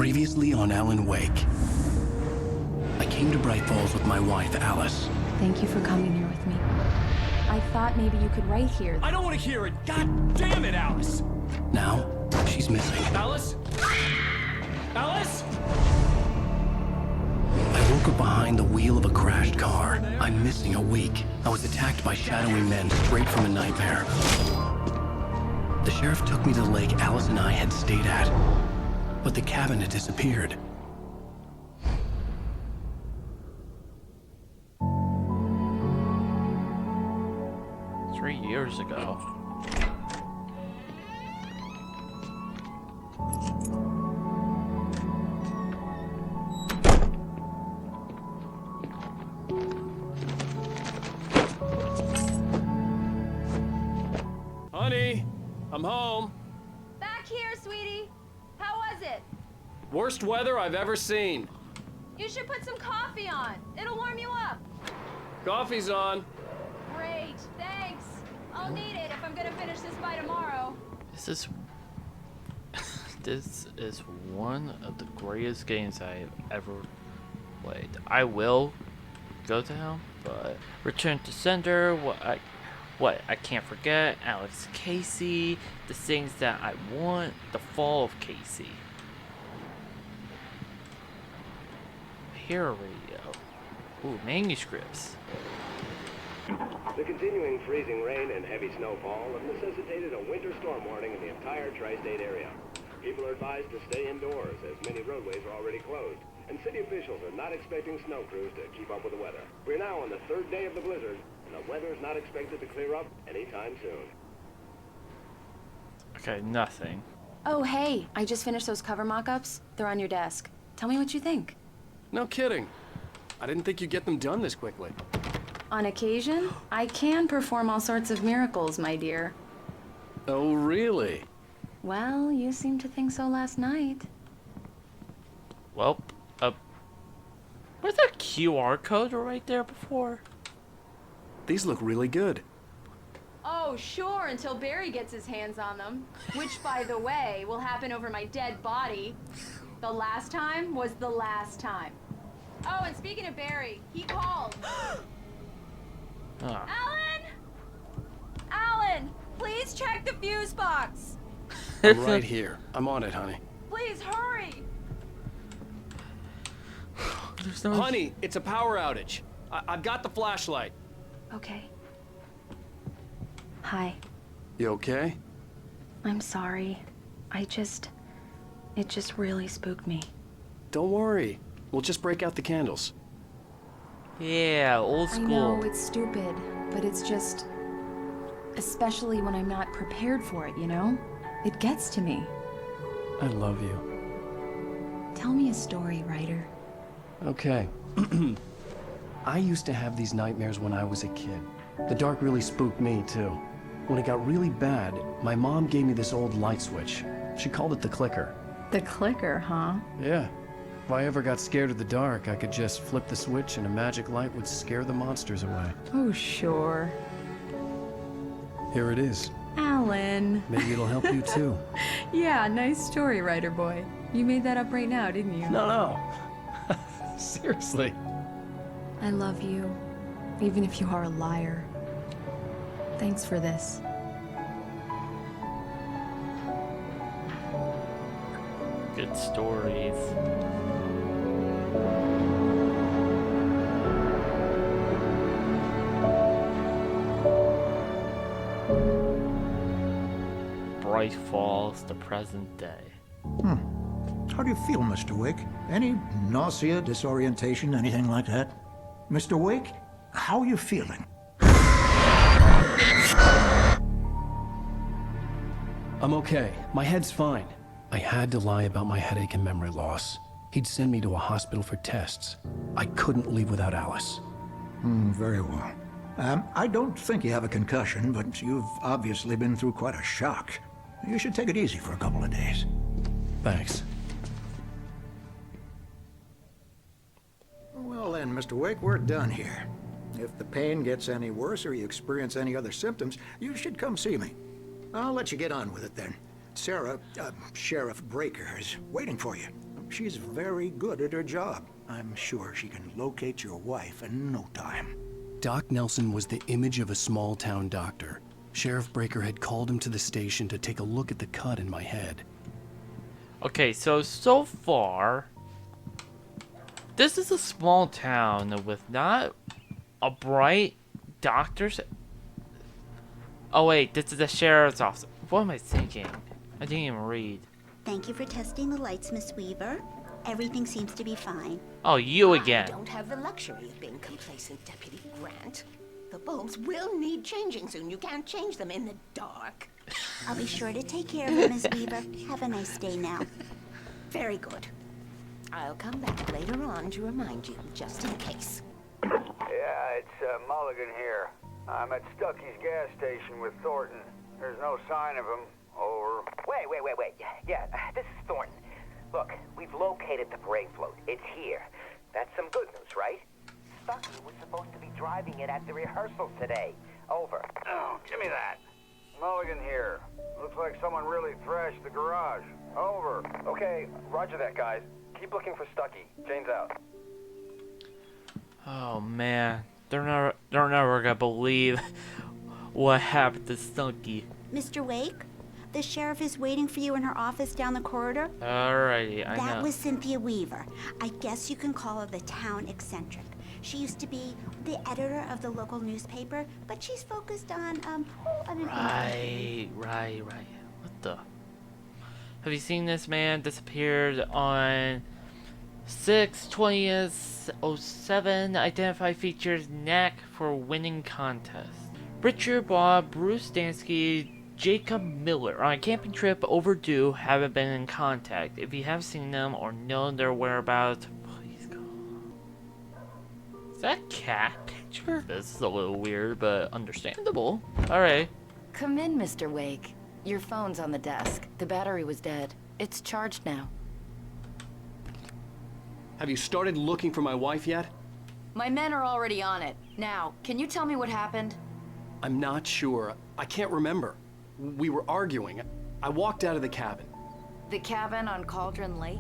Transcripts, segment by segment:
Previously on Alan Wake. I came to Bright Falls with my wife, Alice. Thank you for coming here with me. I thought maybe you could write here. I don't want to hear it! God damn it, Alice! Now, she's missing. Alice? Alice? I woke up behind the wheel of a crashed car. I'm missing a week. I was attacked by shadowy men straight from a nightmare. The sheriff took me to the lake Alice and I had stayed at, but the cabin had disappeared. Three years ago. Honey, I'm home. Back here, sweetie. How was it? Worst weather I've ever seen. You should put some coffee on. It'll warm you up. Coffee's on. Great, thanks. I'll need it if I'm gonna finish this by tomorrow. This is this is one of the greatest games I've ever played. I will go to him, but Return to Sender, what I can't forget, Alex Casey, the things that I want, the fall of Casey. Hero Radio. Ooh, manuscripts. The continuing freezing rain and heavy snowfall have necessitated a winter storm warning in the entire tri-state area. People are advised to stay indoors as many roadways are already closed, and city officials are not expecting snow crews to keep up with the weather. We're now on the third day of the blizzard, and the weather is not expected to clear up anytime soon. Okay, nothing. Oh, hey, I just finished those cover mock-ups. They're on your desk. Tell me what you think. No kidding. I didn't think you'd get them done this quickly. On occasion, I can perform all sorts of miracles, my dear. Oh, really? Well, you seemed to think so last night. Well, was that QR code right there before? These look really good. Oh, sure, until Barry gets his hands on them. Which, by the way, will happen over my dead body. The last time was the last time. Oh, and speaking of Barry, he called. Ah. Alan! Alan! Please check the fuse box! I'm right here. I'm on it, honey. Please hurry! There's no... Honey, it's a power outage. I've got the flashlight. Okay. Hi. You okay? I'm sorry. It just really spooked me. Don't worry. We'll just break out the candles. Yeah, old I school. know, it's stupid, but it's just... Especially when I'm not prepared for it, you know? It gets to me. I love you. Tell me a story, writer. Okay. I used to have these nightmares when I was a kid. The dark really spooked me, too. When it got really bad, my mom gave me this old light switch. She called it the clicker. The clicker, huh? Yeah. If I ever got scared of the dark, I could just flip the switch and a magic light would scare the monsters away. Oh, sure. Here it is. Alan. Maybe it'll help you, too. Yeah, nice story, writer boy. You made that up right now, didn't you? No. Seriously. I love you, even if you are a liar. Thanks for this. Good stories. Bright Falls, the present day. How do you feel, Mr. Wake? Any nausea, disorientation, anything like that? Mr. Wake, how are you feeling? I'm okay. My head's fine. I had to lie about my headache and memory loss. He'd send me to a hospital for tests. I couldn't leave without Alice. Very well. I don't think you have a concussion, but you've obviously been through quite a shock. You should take it easy for a couple of days. Thanks. Well then, Mr. Wake, we're done here. If the pain gets any worse or you experience any other symptoms, you should come see me. I'll let you get on with it then. Sarah, Sheriff Breaker, is waiting for you. She's very good at her job. I'm sure she can locate your wife in no time. Doc Nelson was the image of a small-town doctor. Sheriff Breaker had called him to the station to take a look at the cut in my head. Okay, so far, this is a small town with not a bright doctor's. Oh wait, this is the sheriff's office. What am I thinking? I didn't even read. Thank you for testing the lights, Miss Weaver. Everything seems to be fine. Oh, you I again. don't have the luxury of being complacent, Deputy Grant. The bulbs will need changing soon. You can't change them in the dark. I'll be sure to take care of it, Miss Weaver. Have a nice day now. Very good. I'll come back later on to remind you, just in case. Yeah, it's Mulligan here. I'm at Stucky's gas station with Thornton. There's no sign of him. Over. Wait. Yeah, this is Thornton. Look, we've located the parade float. It's here. That's some good news, right? Stucky was supposed to be driving it at the rehearsal today. Over. Oh, give me that. Mulligan here. Looks like someone really thrashed the garage. Over. Okay, roger that, guys. Keep looking for Stucky. Jane's out. Oh man, they're never gonna believe what happened to Stucky. Mr. Wake, the sheriff is waiting for you in her office down the corridor. Alrighty, I know. That was Cynthia Weaver. I guess you can call her the town eccentric. She used to be the editor of the local newspaper, but she's focused on, Right. What the? Have you seen this man disappeared on 6/20/07? Identify features knack for winning contest. Richard Bob, Bruce Dansky, Jacob Miller on a camping trip overdue, haven't been in contact. If you have seen them or know their whereabouts, please call. Is that a cat picture? This is a little weird, but understandable. Alright. Come in, Mr. Wake. Your phone's on the desk. The battery was dead. It's charged now. Have you started looking for my wife yet? My men are already on it. Now, can you tell me what happened? I'm not sure. I can't remember. We were arguing. I walked out of the cabin. The cabin on Cauldron Lake?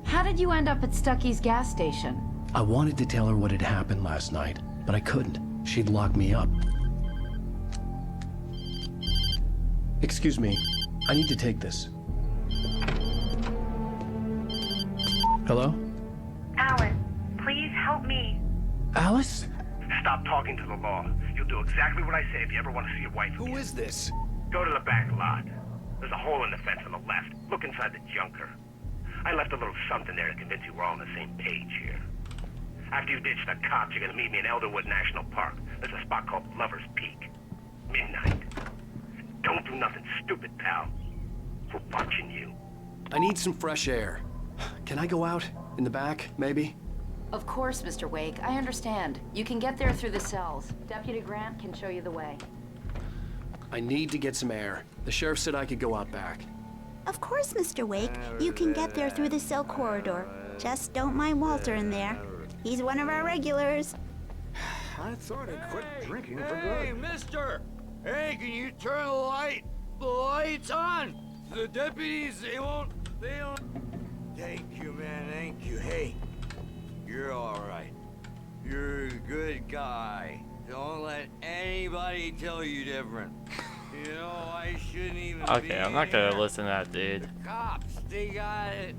How did you end up at Stucky's gas station? I wanted to tell her what had happened last night, but I couldn't. She'd lock me up. Excuse me. I need to take this. Hello? Alan, please help me. Alice? Stop talking to the law. You'll do exactly what I say if you ever want to see your wife again. Who is this? Go to the back lot. There's a hole in the fence on the left. Look inside the junker. I left a little something there to convince you we're all on the same page here. After you ditch the cops, you're gonna meet me in Elderwood National Park. There's a spot called Lover's Peak. Midnight. Don't do nothing stupid, pal. We're watching you. I need some fresh air. Can I go out? In the back, maybe? Of course, Mr. Wake. I understand. You can get there through the cells. Deputy Grant can show you the way. I need to get some air. The sheriff said I could go out back. Of course, Mr. Wake. You can get there through the cell corridor. Just don't mind Walter in there. He's one of our regulars. I thought I'd quit drinking for Hey, good. mister! Hey, can you turn the lights on? The deputies, they don't... Thank you, man, thank you. Hey, you're all right. You're a good guy. Don't let anybody tell you different. You know, I shouldn't even be Okay, I'm not gonna here. listen to that, dude. The cops, they got it.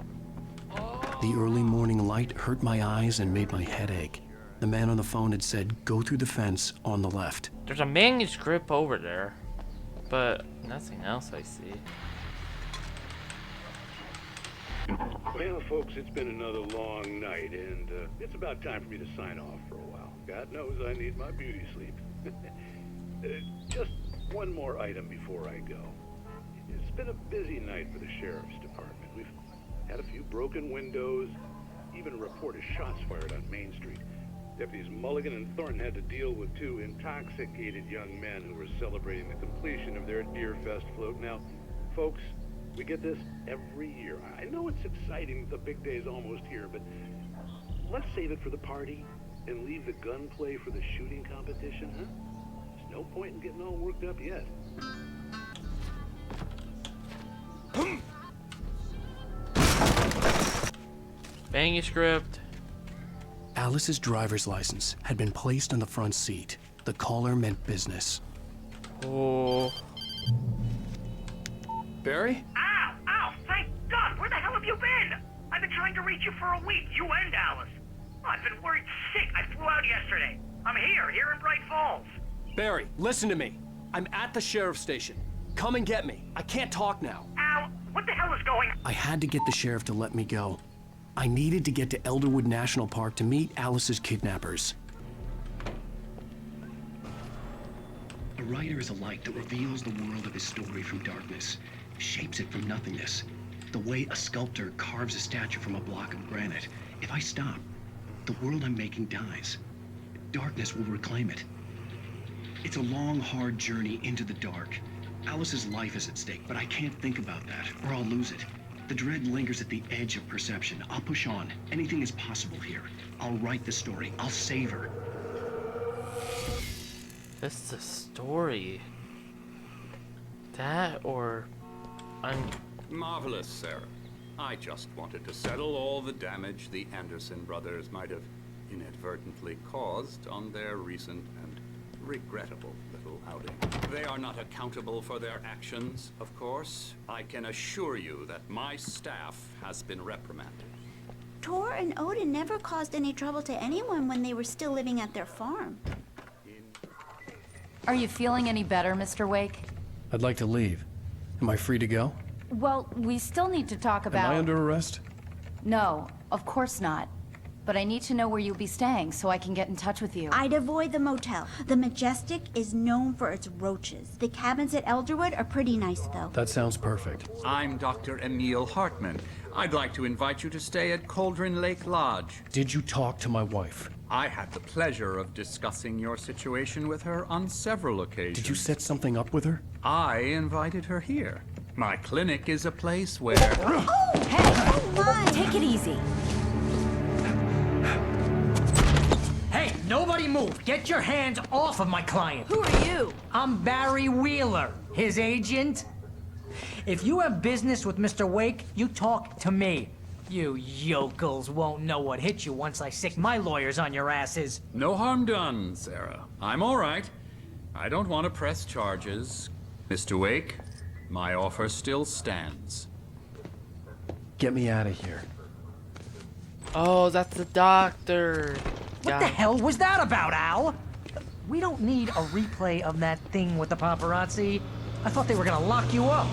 The early morning light hurt my eyes and made my head ache. The man on the phone had said, go through the fence on the left. There's a manuscript over there, but nothing else I see. Well, folks, it's been another long night, and it's about time for me to sign off for a while. God knows I need my beauty sleep. Just one more item before I go. It's been a busy night for the sheriff's department. We've had a few broken windows, even a report of shots fired on Main Street. Deputies Mulligan and Thornton had to deal with two intoxicated young men who were celebrating the completion of their Deerfest float. Now, folks, we get this every year. I know it's exciting that the big day's almost here, but let's save it for the party and leave the gunplay for the shooting competition, huh? There's no point in getting all worked up yet. Manuscript. Alice's driver's license had been placed on the front seat. The caller meant business. Oh. Barry? Ow! Ow! Thank God! Where the hell have you been? I've been trying to reach you for a week, you and Alice. I've been worried sick. I flew out yesterday. I'm here in Bright Falls. Barry, listen to me. I'm at the sheriff's station. Come and get me. I can't talk now. Al, what the hell is going on? I had to get the sheriff to let me go. I needed to get to Elderwood National Park to meet Alice's kidnappers. A writer is a light that reveals the world of his story from darkness, shapes it from nothingness. The way a sculptor carves a statue from a block of granite. If I stop, the world I'm making dies. Darkness will reclaim it. It's a long, hard journey into the dark. Alice's life is at stake, but I can't think about that, or I'll lose it. The dread lingers at the edge of perception. I'll push on. Anything is possible here. I'll write the story. I'll save her. That's the story. That or Marvelous, Sarah. I just wanted to settle all the damage the Anderson brothers might have inadvertently caused on their recent and regrettable little outing. They are not accountable for their actions, of course. I can assure you that my staff has been reprimanded. Tor and Odin never caused any trouble to anyone when they were still living at their farm. Are you feeling any better, Mr. Wake? I'd like to leave. Am I free to go? Well, we still need to talk about... Am I under arrest? No, of course not. But I need to know where you'll be staying so I can get in touch with you. I'd avoid the motel. The Majestic is known for its roaches. The cabins at Elderwood are pretty nice, though. That sounds perfect. I'm Dr. Emil Hartman. I'd like to invite you to stay at Cauldron Lake Lodge. Did you talk to my wife? I had the pleasure of discussing your situation with her on several occasions. Did you set something up with her? I invited her here. My clinic is a place where... Oh! Hey! Oh my! Take it easy. Hey, nobody move! Get your hands off of my client! Who are you? I'm Barry Wheeler, his agent. If you have business with Mr. Wake, you talk to me. You yokels won't know what hit you once I sick my lawyers on your asses. No harm done, Sarah. I'm all right. I don't want to press charges. Mr. Wake, my offer still stands. Get me out of here. Oh, that's the doctor. What the hell was that about, Al? We don't need a replay of that thing with the paparazzi. I thought they were gonna lock you up.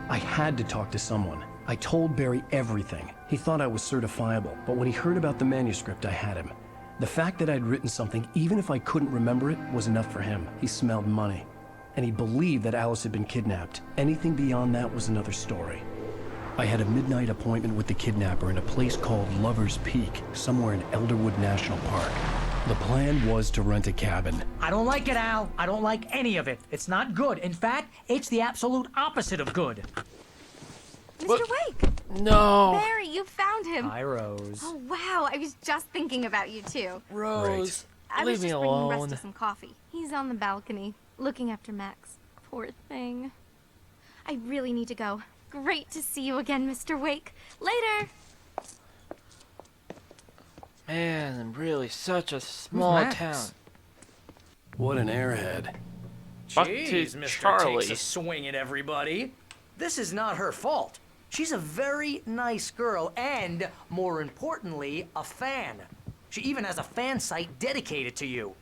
I had to talk to someone. I told Barry everything. He thought I was certifiable, but when he heard about the manuscript, I had him. The fact that I'd written something, even if I couldn't remember it, was enough for him. He smelled money. And he believed that Alice had been kidnapped. Anything beyond that was another story. I had a midnight appointment with the kidnapper in a place called Lover's Peak, somewhere in Elderwood National Park. The plan was to rent a cabin. I don't like it, Al. I don't like any of it. It's not good. In fact, it's the absolute opposite of good. Mr. Wake! No. Barry, you found him. Hi, Rose. Oh, wow. I was just thinking about you, too. Rose, I leave was me just bringing alone. Resta some coffee. He's on the balcony, looking after Max. Poor thing. I really need to go. Great to see you again, Mr. Wake. Later! Man, really such a small Max? town. What an airhead. Fuck to Jeez, Mr. Charlie. Takes a swing at everybody. This is not her fault. She's a very nice girl and, more importantly, a fan. She even has a fan site dedicated to you.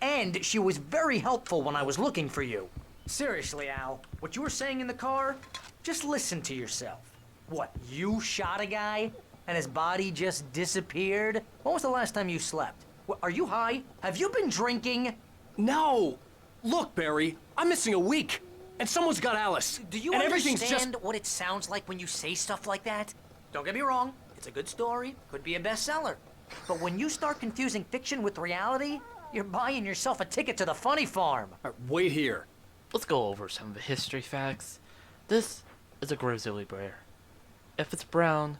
And she was very helpful when I was looking for you. Seriously, Al, what you were saying in the car, just listen to yourself. What, you shot a guy and his body just disappeared? When was the last time you slept? What, are you high? Have you been drinking? No! Look, Barry, I'm missing a week. And someone's got Alice. Do you and everything's understand just... what it sounds like when you say stuff like that? Don't get me wrong, it's a good story, could be a bestseller. But when you start confusing fiction with reality, you're buying yourself a ticket to the funny farm. Wait here. Let's go over some of the history facts. This is a grizzly bear. If it's brown,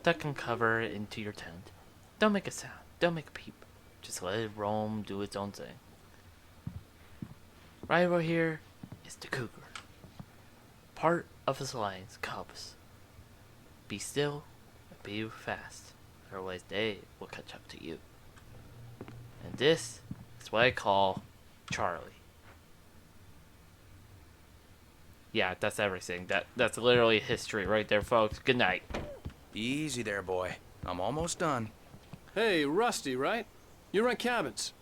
duck can cover it into your tent. Don't make a sound. Don't make a peep. Just let it roam, do its own thing. Right over here is the cougar. Part of his lion's cubs. Be still and be fast, otherwise they will catch up to you. And this is what I call Charlie. Yeah, that's everything. That's literally history right there, folks. Good night. Easy there, boy. I'm almost done. Hey, Rusty, right? You rent cabins.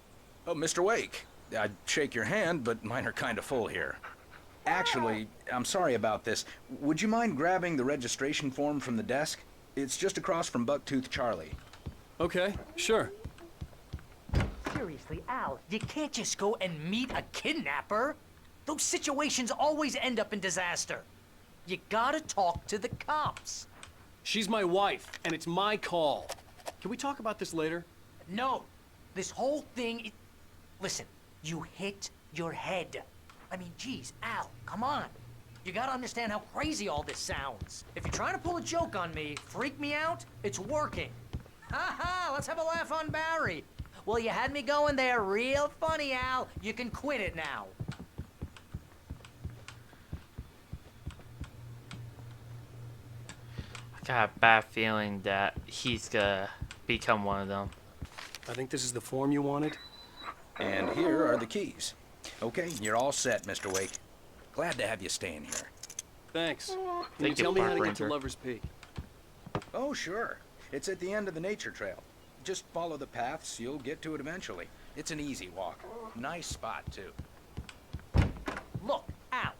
Oh, Mr. Wake. I'd shake your hand, but mine are kind of full here. Actually, I'm sorry about this. Would you mind grabbing the registration form from the desk? It's just across from Bucktooth Charlie. Okay, sure. Seriously, Al, you can't just go and meet a kidnapper. Those situations always end up in disaster. You gotta talk to the cops. She's my wife, and it's my call. Can we talk about this later? No. This whole thing... Listen, you hit your head. I mean, geez, Al, come on. You gotta understand how crazy all this sounds. If you're trying to pull a joke on me, freak me out, it's working. Ha ha, let's have a laugh on Barry. Well, you had me going there real funny, Al. You can quit it now. I got a bad feeling that he's gonna become one of them. I think this is the form you wanted. And here are the keys. Okay, you're all set, Mr. Wake. Glad to have you staying here. Thanks. Can you Thank you, tell me how Park to get to Ranger. Lover's Peak? Oh, sure. It's at the end of the nature trail. Just follow the paths, you'll get to it eventually. It's an easy walk. Nice spot, too. Look, Al,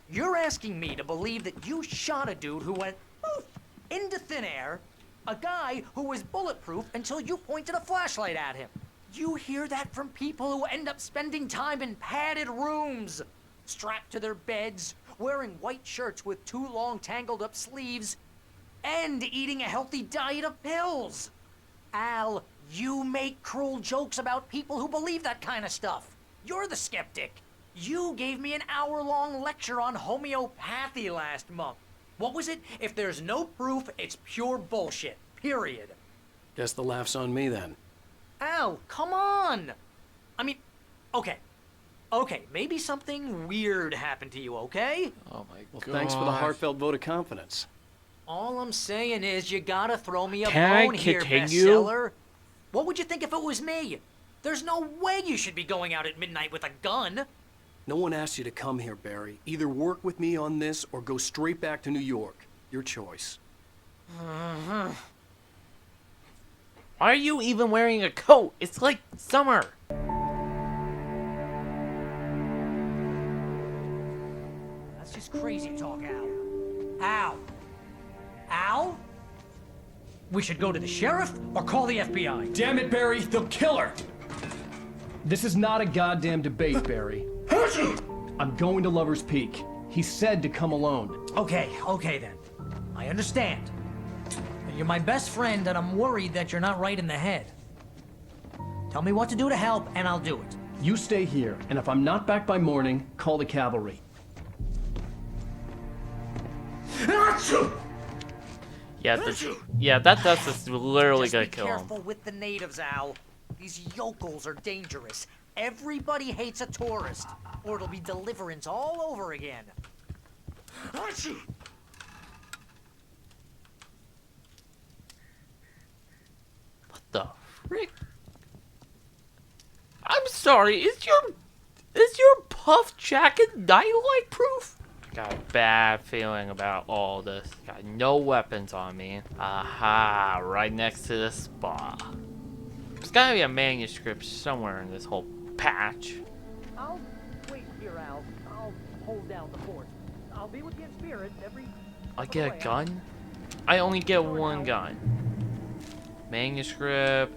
you're asking me to believe that you shot a dude who went poof into thin air, a guy who was bulletproof until you pointed a flashlight at him. You hear that from people who end up spending time in padded rooms, strapped to their beds, wearing white shirts with too long tangled up sleeves, and eating a healthy diet of pills. Al, you make cruel jokes about people who believe that kind of stuff. You're the skeptic. You gave me an hour-long lecture on homeopathy last month. What was it? If there's no proof, it's pure bullshit. Period. Guess the laugh's on me then. Al, come on! I mean, okay. Okay, maybe something weird happened to you, okay? Oh my Well, god. thanks for the heartfelt vote of confidence. All I'm saying is you gotta throw me a Can I bone here, continue? bestseller. What would you think if it was me? There's no way you should be going out at midnight with a gun. No one asked you to come here, Barry. Either work with me on this or go straight back to New York. Your choice. Why are you even wearing a coat? It's like summer. That's just crazy talk, Al. Al? Al? We should go to the sheriff or call the FBI. Damn it, Barry, they'll kill her! This is not a goddamn debate, Barry. I'm going to Lover's Peak. He said to come alone. Okay then. I understand. You're my best friend, and I'm worried that you're not right in the head. Tell me what to do to help, and I'll do it. You stay here, and if I'm not back by morning, call the cavalry. Yeah, that's just literally Just gonna be kill him. careful with the natives, Al. These yokels are dangerous. Everybody hates a tourist, or it'll be Deliverance all over again. What the frick? I'm sorry, is your puff jacket nightlight proof? Got a bad feeling about all this. Got no weapons on me. Aha, right next to the spa. There's gotta be a manuscript somewhere in this whole patch. I'll wait here, Al. I'll hold down the fort. I'll be with you in spirit every... I get a gun? I only get one gun. Manuscript.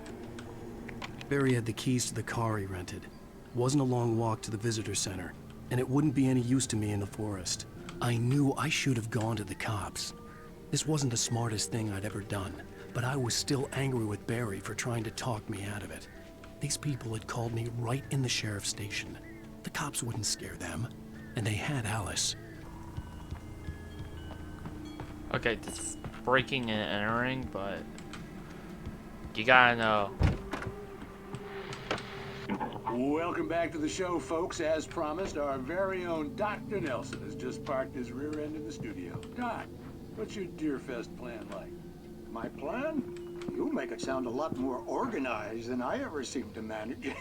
Barry had the keys to the car he rented. It wasn't a long walk to the visitor center, and it wouldn't be any use to me in the forest. I knew I should have gone to the cops. This wasn't the smartest thing I'd ever done, but I was still angry with Barry for trying to talk me out of it. These people had called me right in the sheriff's station. The cops wouldn't scare them, and they had Alice. Okay, this is breaking and entering, but you gotta know. Welcome back to the show, folks. As promised, our very own Dr. Nelson has just parked his rear end in the studio. Doc, what's your Deerfest plan like? My plan? You make it sound a lot more organized than I ever seem to manage.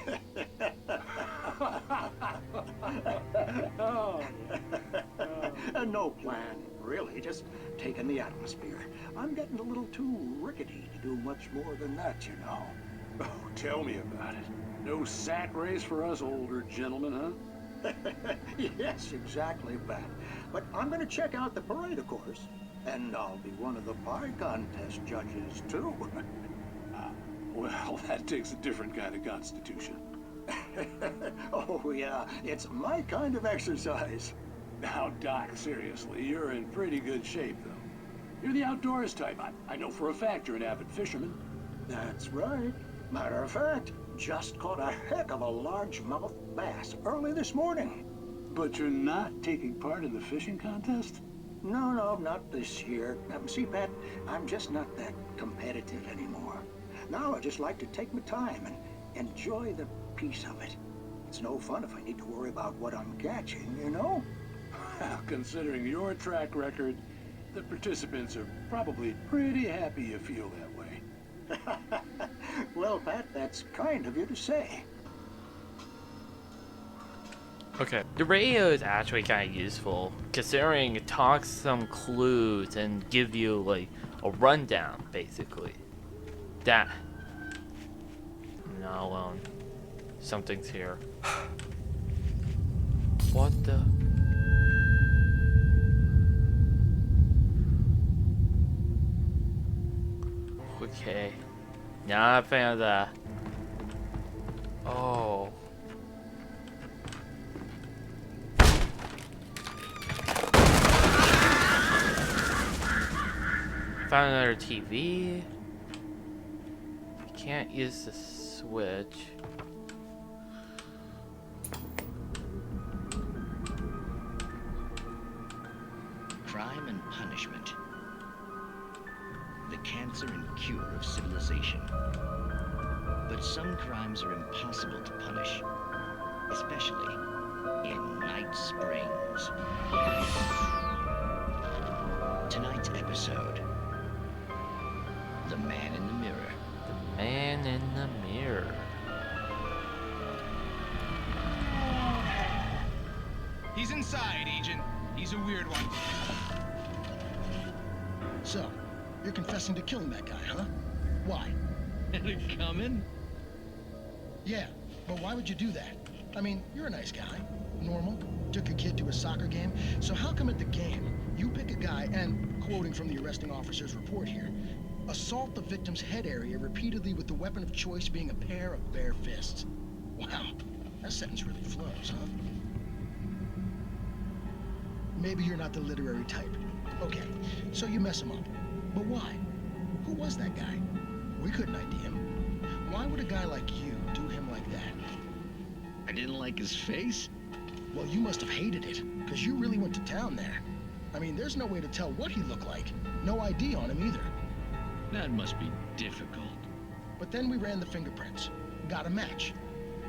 No plan, really. Just taking the atmosphere. I'm getting a little too rickety to do much more than that, you know. Oh, tell me about it. No sack race for us older gentlemen, huh? Yes, exactly, Pat. But I'm going to check out the parade, of course. And I'll be one of the pie contest judges, too. Well, that takes a different kind of constitution. Oh, yeah. It's my kind of exercise. Now, Doc, seriously, you're in pretty good shape, though. You're the outdoors type. I know for a fact you're an avid fisherman. That's right. Matter of fact, just caught a heck of a largemouth bass early this morning. But you're not taking part in the fishing contest? No, not this year. See, Pat, I'm just not that competitive anymore. Now I just like to take my time and enjoy the peace of it. It's no fun if I need to worry about what I'm catching, you know? Well, considering your track record, the participants are probably pretty happy you feel that way. Well, Pat, that's kind of you to say. Okay, the radio is actually kind of useful, considering it talks some clues and give you like a rundown, basically. That. Not alone. Something's here. What the? Okay. Not a fan of that. Oh. Found another TV. Can't use the switch. Crime and punishment. The cancer and cure of civilization. But some crimes are impossible to punish, especially in Night Springs. Tonight's episode, The Man in the Mirror. The Man in the Mirror. He's inside, Agent. He's a weird one. So, you're confessing to killing that guy, huh? Why? Had it coming? Yeah, but why would you do that? I mean, you're a nice guy. Normal. Took your kid to a soccer game. So how come at the game, you pick a guy and, quoting from the arresting officer's report here, assault the victim's head area repeatedly with the weapon of choice being a pair of bare fists? Wow, that sentence really flows, huh? Maybe you're not the literary type. Okay, so you mess him up. But why? Who was that guy? We couldn't ID him. Why would a guy like you do him like that? I didn't like his face? Well, you must have hated it, because you really went to town there. I mean, there's no way to tell what he looked like. No ID on him either. That must be difficult. But then we ran the fingerprints. Got a match.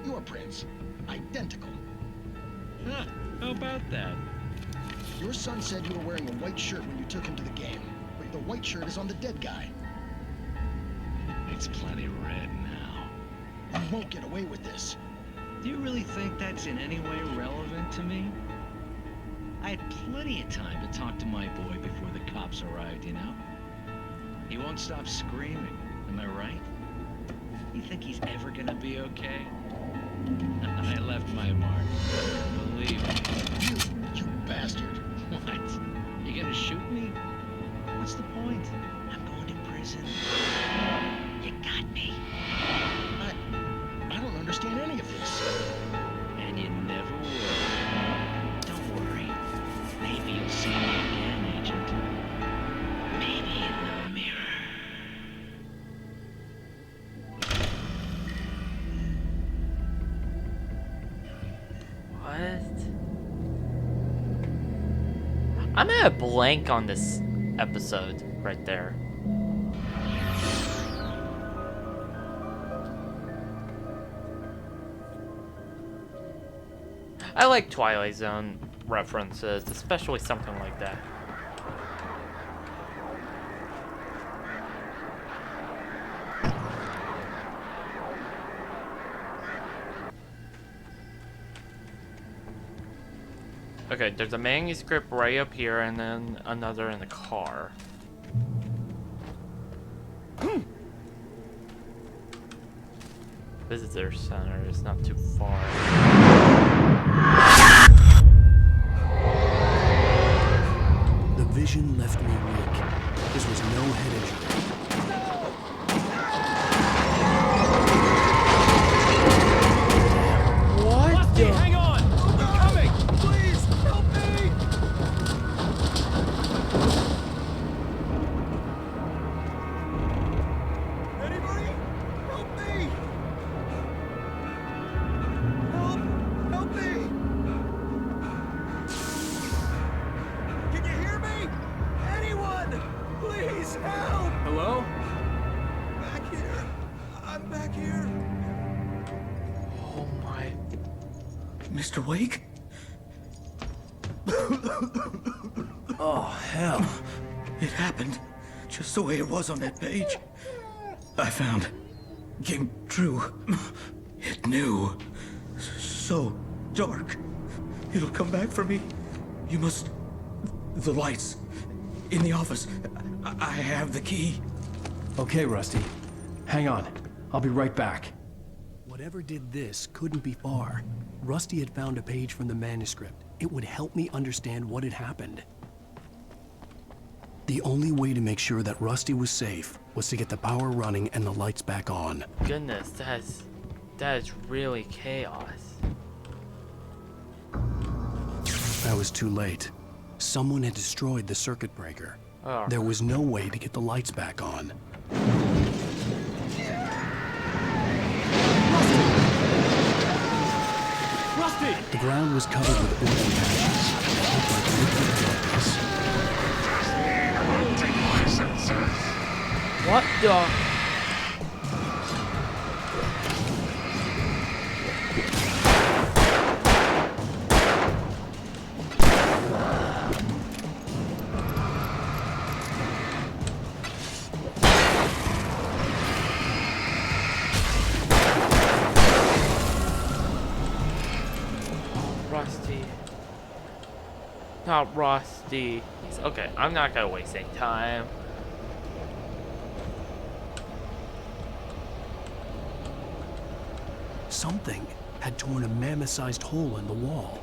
Your prints. Identical. Huh, how about that? Your son said you were wearing a white shirt when you took him to the game. But the white shirt is on the dead guy. It's plenty red now. You won't get away with this. Do you really think that's in any way relevant to me? I had plenty of time to talk to my boy before the cops arrived, you know? He won't stop screaming, am I right? You think he's ever gonna be okay? I left my mark. Believe me. You bastard. What? You gonna shoot me? What's the point? I'm going to prison. You got me. I don't understand any of this. And you never will. Don't worry. Maybe you'll see me again, Agent. Maybe in the mirror. What? I'm at a blank on this episode right there. I like Twilight Zone references, especially something like that. Okay, there's a manuscript right up here and then another in the car. Visitor center is not too far. The vision left me weak. This was no head injury. What the? Hang on! I'm coming! Please, help me! Anybody? Help me! Help me! Can you hear me? Anyone? Please help! Hello? Back here. I'm back here. Oh my. Mr. Wake? Oh, hell. It happened just the way it was on that page. I found. Came true. It knew. So dark. It'll come back for me. You must. The lights. In the office. I have the key. Okay, Rusty. Hang on. I'll be right back. Whatever did this couldn't be far. Rusty had found a page from the manuscript. It would help me understand what had happened. The only way to make sure that Rusty was safe was to get the power running and the lights back on. Goodness, that is really chaos. I was too late. Someone had destroyed the circuit breaker. Oh. There was no way to get the lights back on. Rusty! The ground was covered with broken patches. It looked like liquid darkness. What the? Rusty. Not Rusty. Okay, I'm not gonna waste any time. Something had torn a mammoth-sized hole in the wall.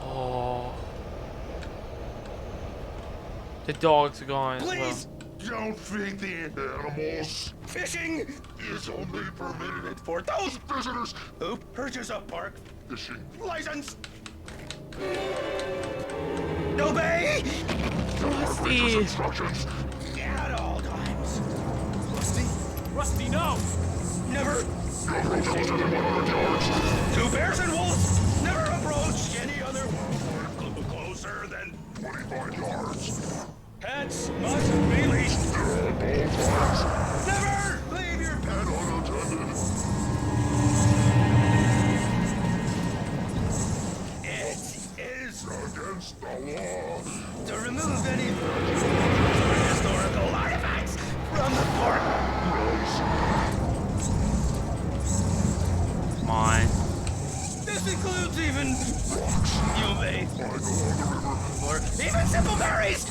Oh. The dogs are gone as well. Please don't feed the animals. Fishing is only permitted for those visitors who purchase a park fishing license. Obey! Rusty! Instructions. At all times. Rusty? Rusty, no! Never. No closer than 100 yards. Two bears and wolves never approach any other closer than 25 yards. pets must be leashed. Never leave your pet unattended. It is against the law to remove any historical artifacts from the park. Come on. This includes even you may or even simple berries.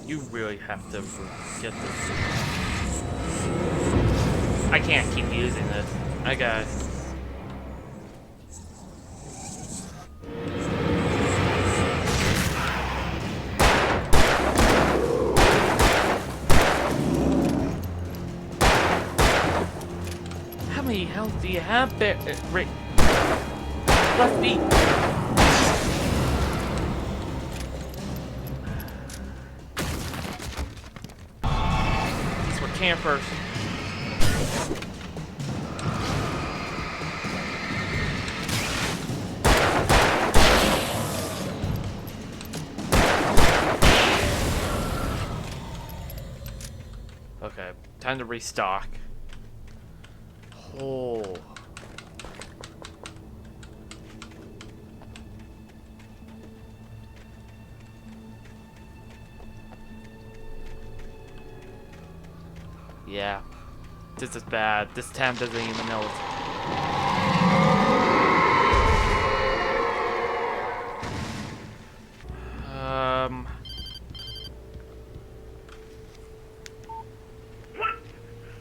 You really have to get this. I can't keep using this. I got. How many health do you have, Rick? Rusty! These were campers. Okay, time to restock. Oh. Yeah. This is bad. This town doesn't even know it's...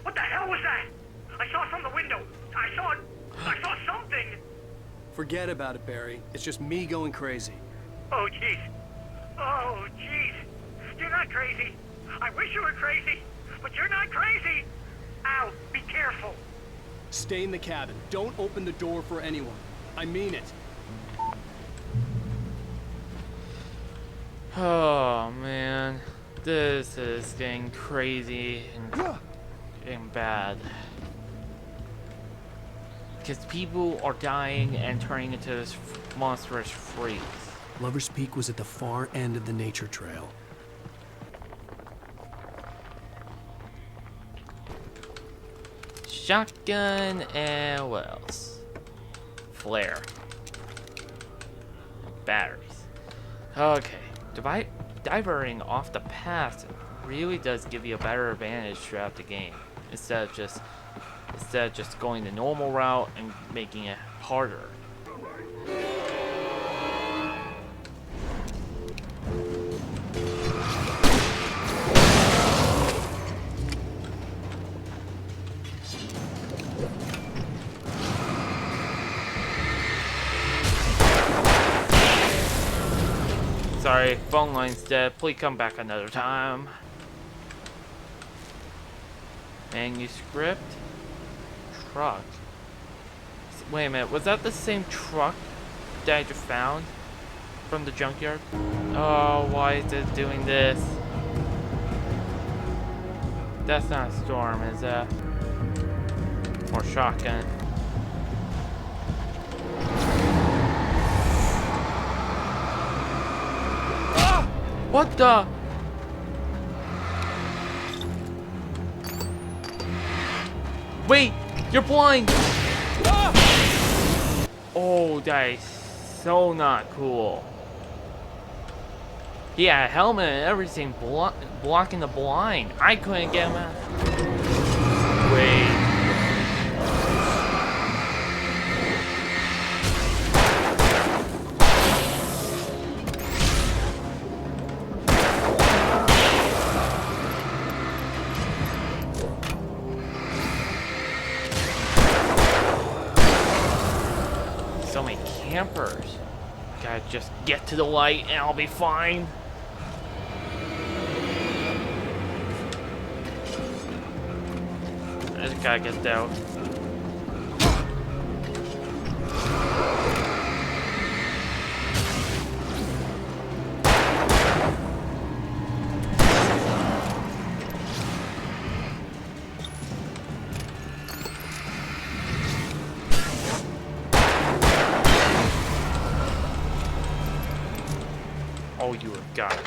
What the hell was that? I saw it from the window. I saw something. Forget about it, Barry. It's just me going crazy. Oh, jeez. Oh, jeez. You're not crazy. I wish you were crazy, but you're not crazy. Ow, be careful. Stay in the cabin. Don't open the door for anyone. I mean it. Oh, man. This is getting crazy and getting bad. Because people are dying and turning into this monstrous freaks. Lover's Peak was at the far end of the nature trail. Shotgun and what else? Flare. Batteries. Okay. Diverting off the path really does give you a better advantage throughout the game. Instead of just going the normal route and making it harder. Sorry, phone line's dead. Please come back another time. Manuscript? Truck? Wait a minute, was that the same truck that I just found from the junkyard? Oh, why is it doing this? That's not a storm, is that? Or shotgun? What the? Wait, you're blind! Oh, that is so not cool. He had a helmet and everything blocking the blind. I couldn't get him out. Wait. So many campers. Gotta just get to the light and I'll be fine. I just gotta get out. Oh, you have got it.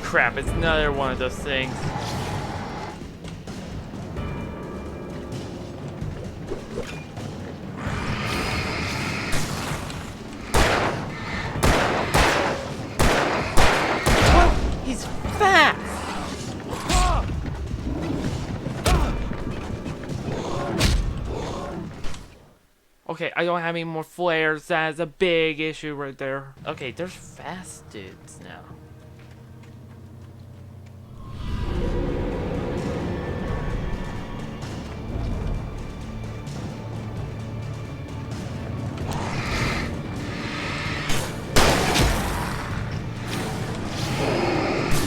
Crap, it's another one of those things. He's fast! Okay, I don't have any more flares. That is a big issue right there. Okay, there's fast dudes now.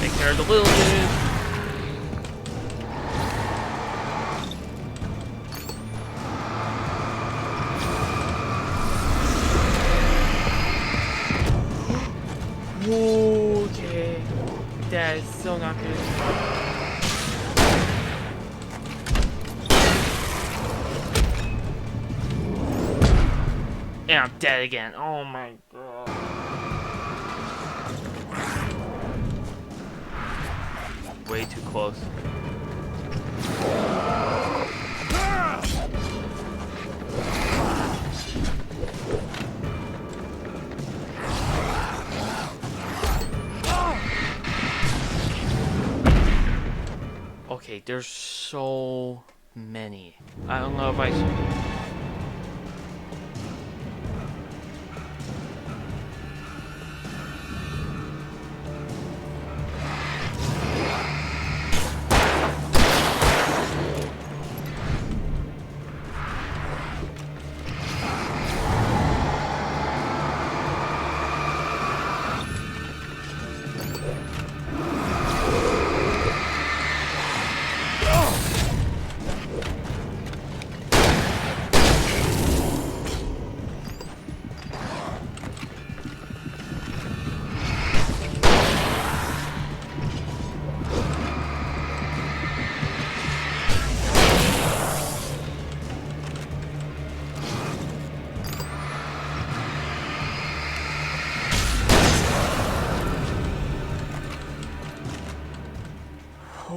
Take care of the little dude. Okay. That is so not good. And I'm dead again. Oh my god. Way too close. Okay, there's so many. I don't know if I should.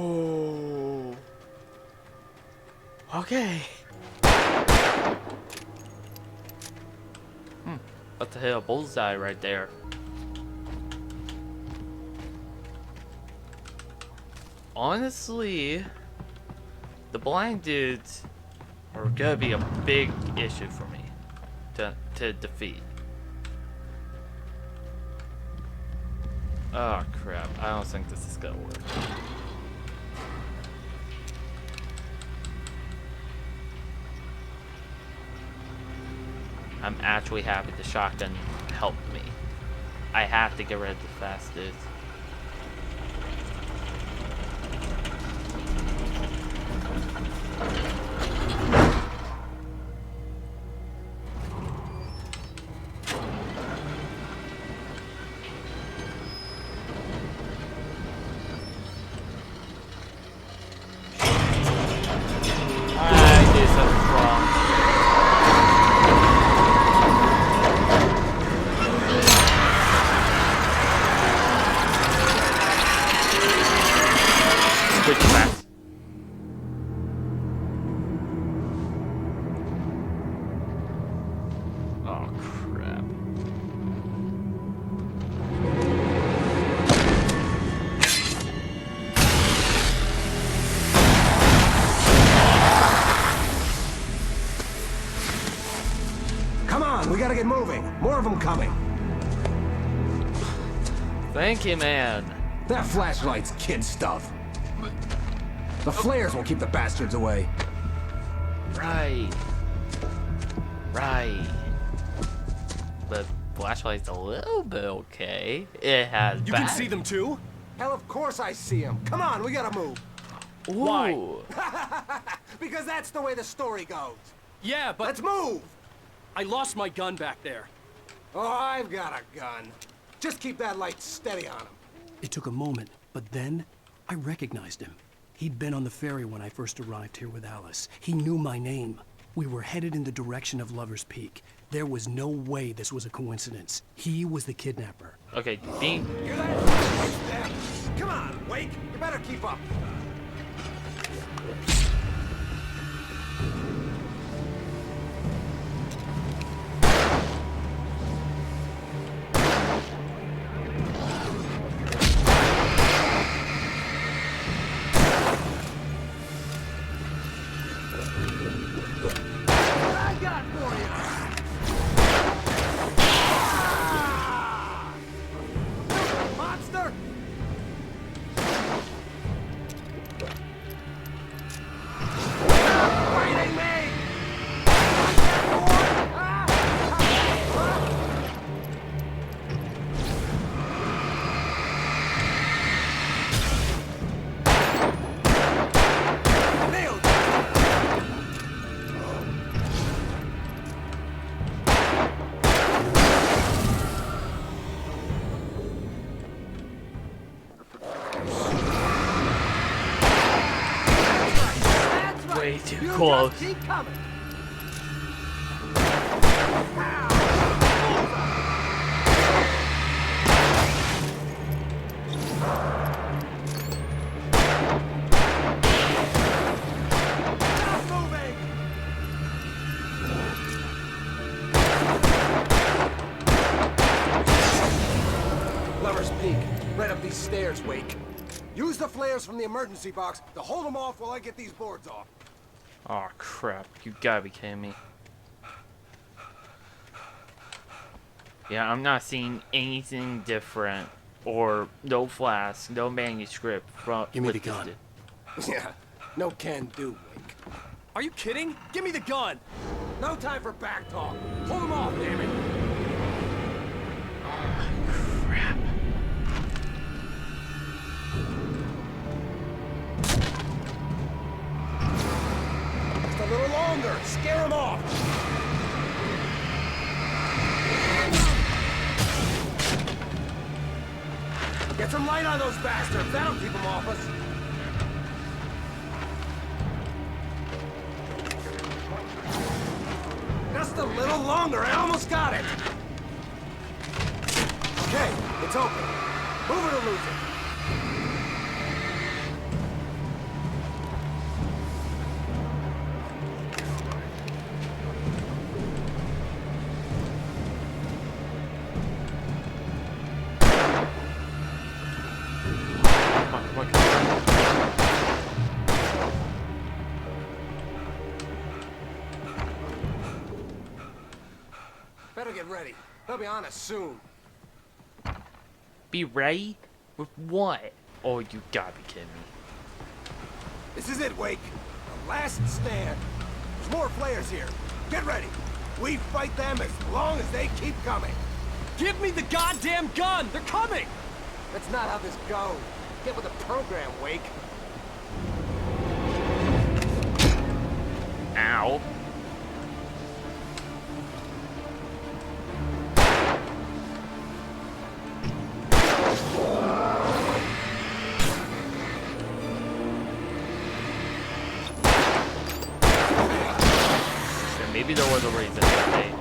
Oh. Okay. What the hell? Bullseye right there. Honestly, the blind dudes are gonna be a big issue for me to defeat. Oh crap, I don't think this is gonna work. I'm actually happy the shotgun helped me. I have to get rid of the fast dudes. I did something wrong. Switch fast. Oh crap. Come on, we gotta get moving. More of them coming. Thank you, man. That flashlight's kid stuff. The flares will keep the bastards away. Right. Right. The flashlight's a little bit okay. It has You can see them too? Hell, of course I see them. Come on, we gotta move. Why? Because that's the way the story goes. Yeah, but... Let's move! I lost my gun back there. Oh, I've got a gun. Just keep that light steady on him. It took a moment, but then I recognized him. He'd been on the ferry when I first arrived here with Alice. He knew my name. We were headed in the direction of Lover's Peak. There was no way this was a coincidence. He was the kidnapper. Okay, Dean. Hear that? It's them. Come on, Wake. You better keep up. way too close. Just keep coming. Lover's Peak, right up these stairs, Wake. Use the flares from the emergency box to hold them off while I get these boards off. Oh crap, you gotta be kidding me. Yeah, I'm not seeing anything different, or no flask, no manuscript from. Give me the gun. Yeah, no can do, Wake. Are you kidding? Give me the gun! No time for back talk. Hold them off, damn it. Crap. Just a little longer. Scare them off. Get some light on those bastards. That'll keep them off us. Just a little longer. I almost got it. Okay, it's open. Move it or lose it. Better get ready. They'll be on us soon. Be ready? With what? Oh, you gotta be kidding me. This is it, Wake. The last stand. There's more flares here. Get ready. We fight them as long as they keep coming. Give me the goddamn gun! They're coming! That's not how this goes. Get with the program, Wake. Ow. Maybe there was a reason that they...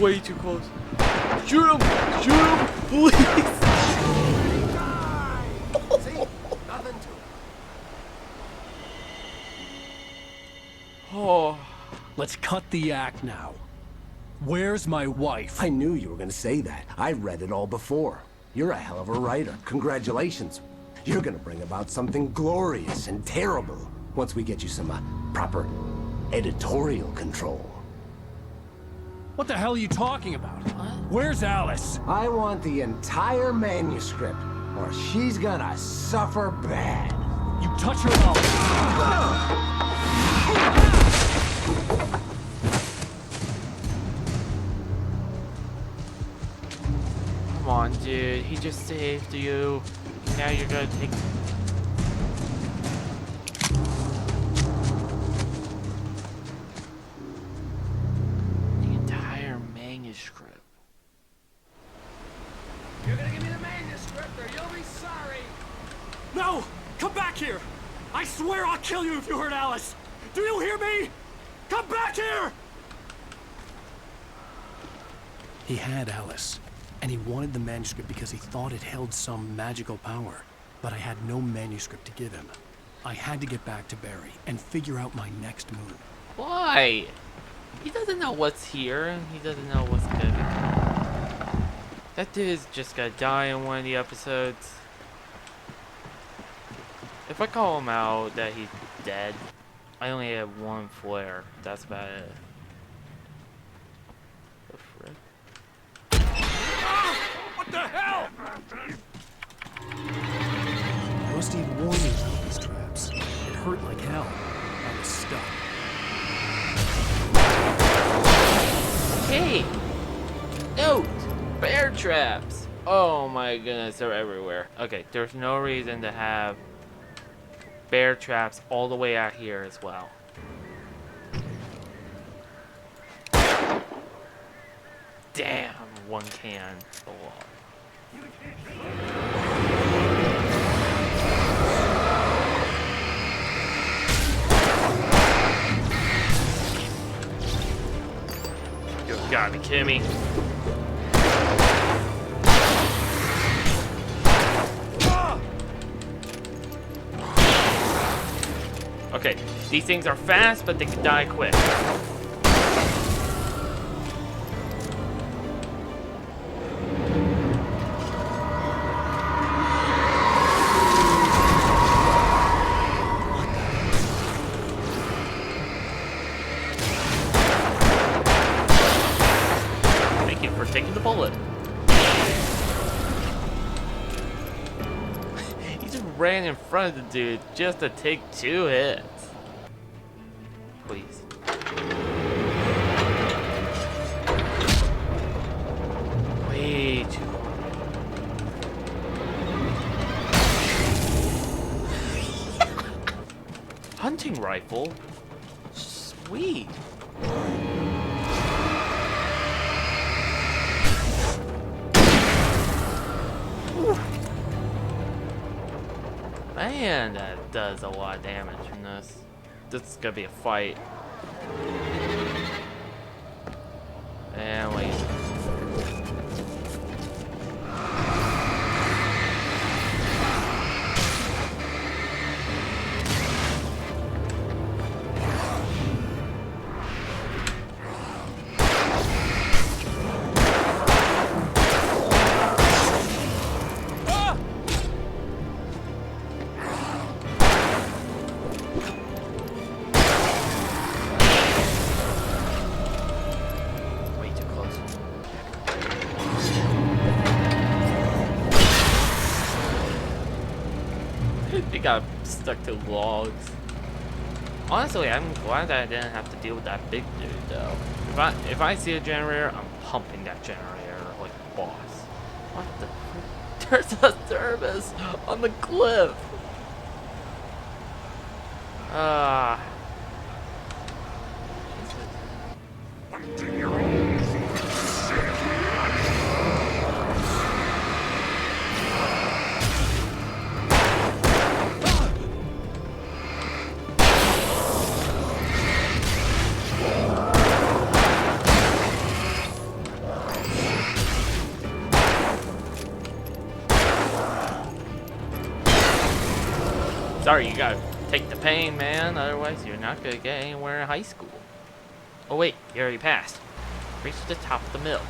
Way too close. Shoot him! Shoot him! Please! See? Nothing to it. Oh. Let's cut the act now. Where's my wife? I knew you were gonna say that. I read it all before. You're a hell of a writer. Congratulations. You're gonna bring about something glorious and terrible once we get you some proper editorial control. What the hell are you talking about? Where's Alice? I want the entire manuscript, or she's gonna suffer bad. You touch her mouth. Come on, dude. He just saved you. Now you're gonna take... No! Come back here! I swear I'll kill you if you hurt Alice! Do you hear me? Come back here! He had Alice, and he wanted the manuscript because he thought it held some magical power. But I had no manuscript to give him. I had to get back to Barry and figure out my next move. Why? He doesn't know what's here, and he doesn't know what's gonna be. That dude's just gonna die in one of the episodes. If I call him out that he's dead, I only have one flare. That's about it. The frick? What the hell? Rusty had warned me about these traps. It hurt like hell. I was stuck. Hey! Note! Bear traps! Oh my goodness, they're everywhere. Okay, there's no reason to have bear traps all the way out here as well. Damn, one can. So long. You've got to be kidding me. Okay, these things are fast, but they can die quick. Thank you for taking the bullet. He just ran in front of the dude just to take 2 hits. Please. Way too hunting rifle? Sweet. Man, that does a lot of damage in this. This is gonna be a fight. And wait. They got stuck to logs. Honestly, I'm glad that I didn't have to deal with that big dude, though. If I see a generator, I'm pumping that generator like a boss. What the? There's a service on the cliff. Sorry, you gotta take the pain, man. Otherwise, you're not gonna get anywhere in high school. Oh wait, you already passed. Reach the top of the mill.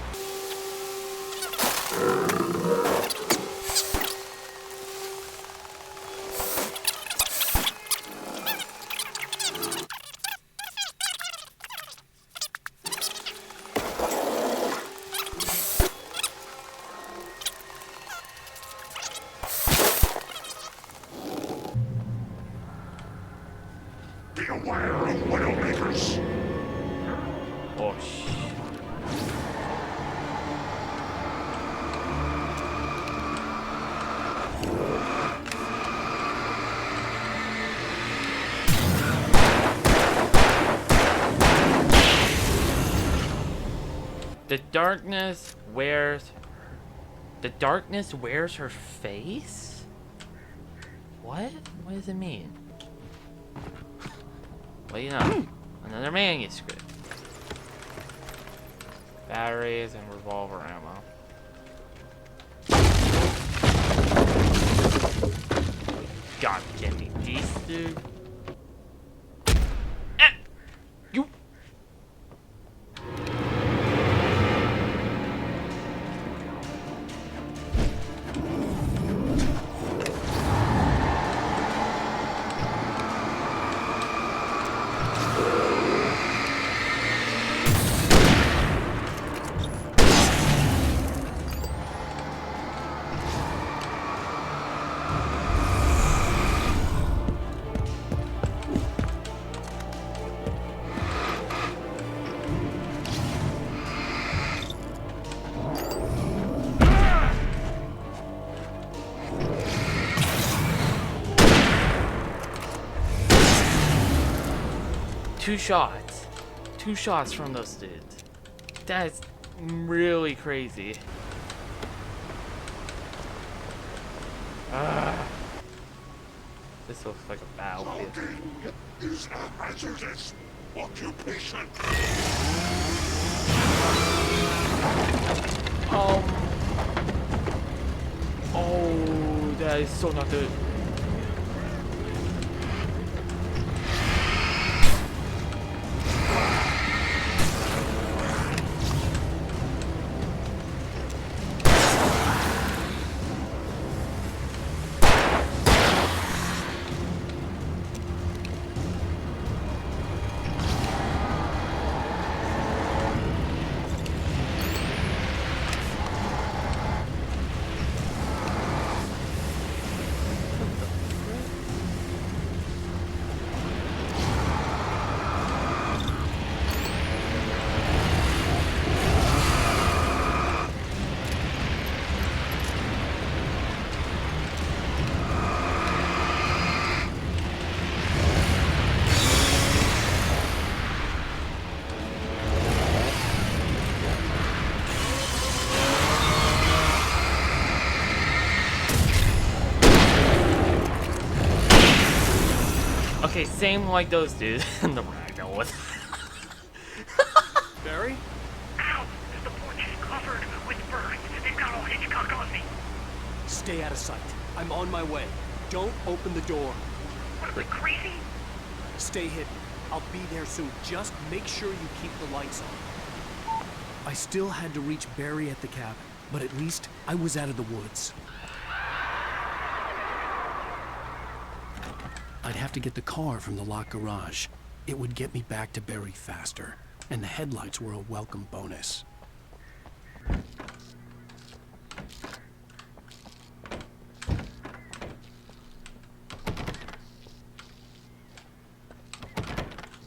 Beware of Widowmakers. Oh shit. The darkness wears her face? What? What does it mean? Well, you know, another manuscript. Batteries and revolver ammo. God, give me these, dude. You. Two shots from those dudes. That's really crazy. This looks like a battlefield. Is a hazardous occupation. Oh, that is so not good. Okay, same like those dudes in the ragdoll with. Barry? Ow! The porch is covered with birds. They've got all Hitchcock on me. Stay out of sight. I'm on my way. Don't open the door. What, am I crazy? Stay hidden. I'll be there soon. Just make sure you keep the lights on. I still had to reach Barry at the cabin, but at least I was out of the woods. I'd have to get the car from the locked garage. It would get me back to Barry faster, and the headlights were a welcome bonus.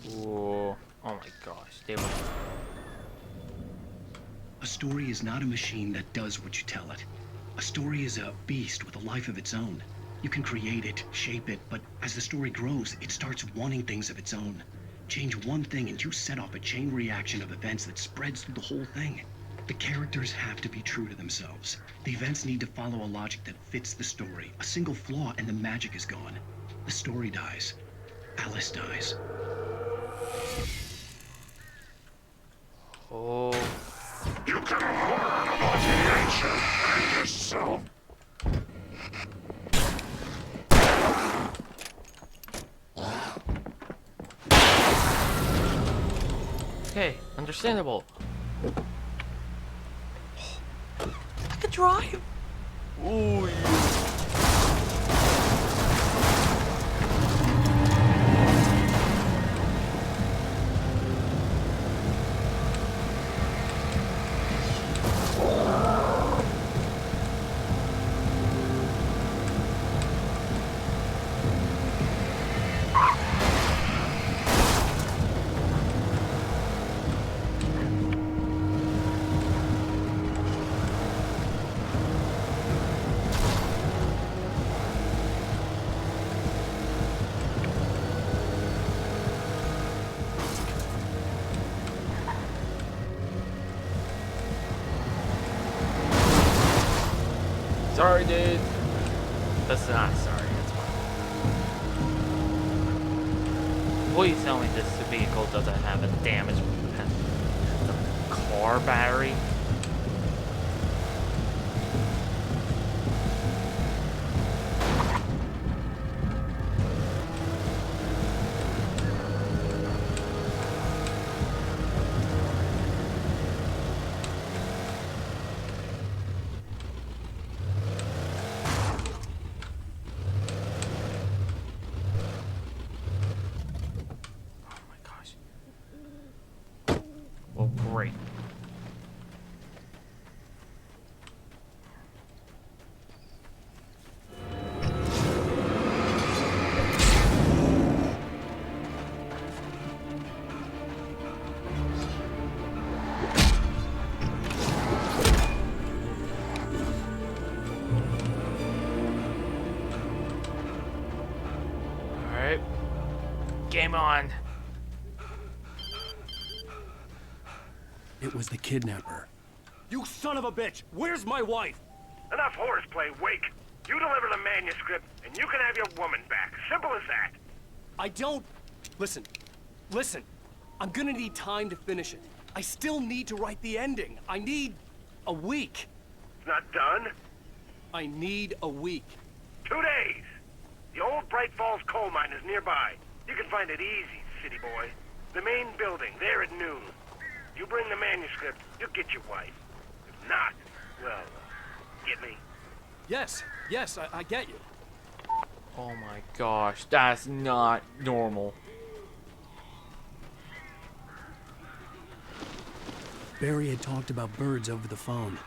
Whoa. Oh my gosh, they were. A story is not a machine that does what you tell it. A story is a beast with a life of its own. You can create it, shape it, but as the story grows, it starts wanting things of its own. Change one thing and you set off a chain reaction of events that spreads through the whole thing. The characters have to be true to themselves. The events need to follow a logic that fits the story. A single flaw and the magic is gone. The story dies. Alice dies. Oh. You can avoid nature and yourself. Okay, understandable. I could drive. Ooh. Sorry, dude. That's not sorry. That's fine. Please tell me this vehicle doesn't have a damaged car battery. Well, great. All right. Game on. It was the kidnapper. You son of a bitch! Where's my wife? Enough horseplay, Wake. You deliver the manuscript, and you can have your woman back. Simple as that. I don't... Listen. I'm gonna need time to finish it. I still need to write the ending. I need a week. It's not done? I need a week. 2 days. The old Bright Falls coal mine is nearby. You can find it easy, city boy. The main building, there at noon. You bring the manuscript, you'll get your wife. If not, well, get me? Yes, I get you. Oh my gosh, that's not normal. Barry had talked about birds over the phone.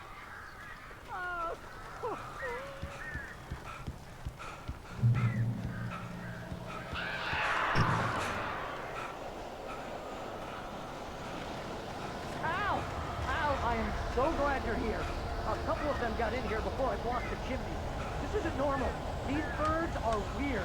I am so glad you're here. A couple of them got in here before I blocked the chimney. This isn't normal. These birds are weird.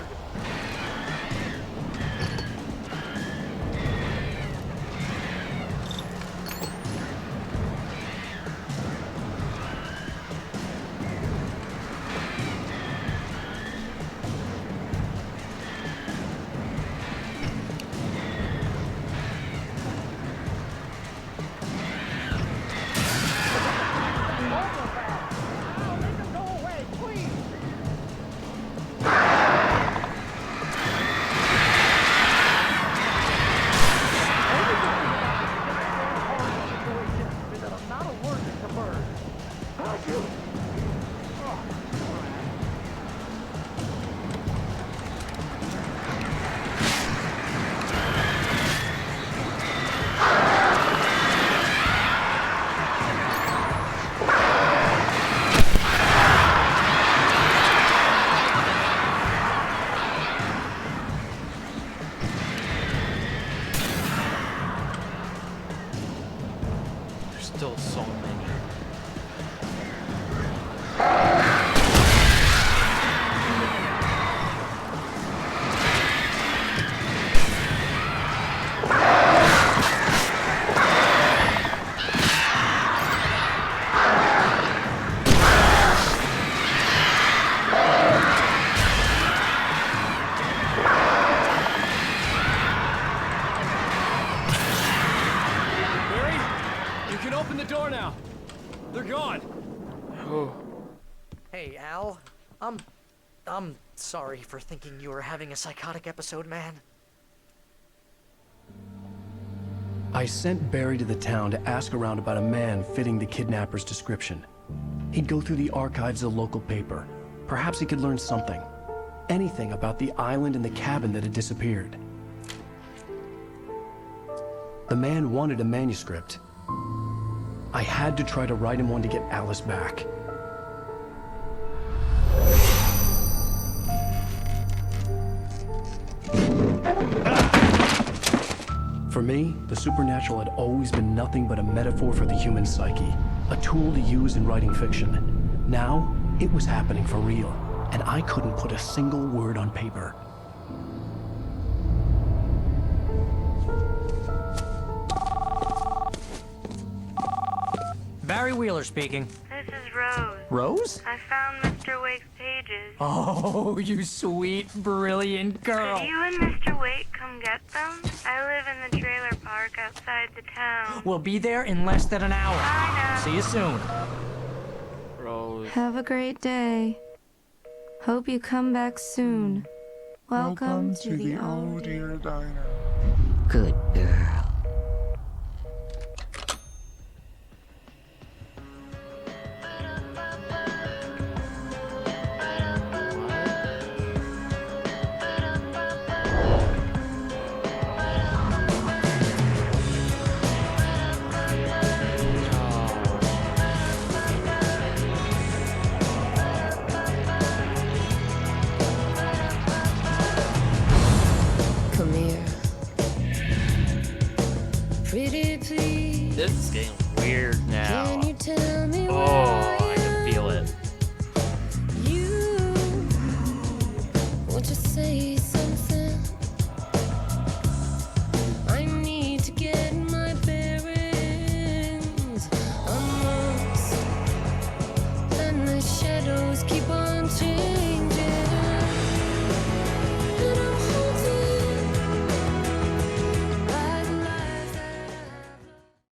Still so many. Open the door now. They're gone. Oh. Hey, Al. I'm sorry for thinking you were having a psychotic episode, man. I sent Barry to the town to ask around about a man fitting the kidnapper's description. He'd go through the archives of the local paper. Perhaps he could learn something. Anything about the island and the cabin that had disappeared. The man wanted a manuscript. I had to try to write him one to get Alice back. For me, the supernatural had always been nothing but a metaphor for the human psyche, a tool to use in writing fiction. Now, it was happening for real, and I couldn't put a single word on paper. Barry Wheeler speaking. This is Rose. Rose? I found Mr. Wake's pages. Oh, you sweet, brilliant girl. Could you and Mr. Wake come get them? I live in the trailer park outside the town. We'll be there in less than an hour. Bye now. See you soon. Rose. Have a great day. Hope you come back soon. Welcome to the Oh Dear Diner. Good girl. Come here. Pretty please. This is getting weird now. Can you tell me Oh, I can feel it. you want to say something?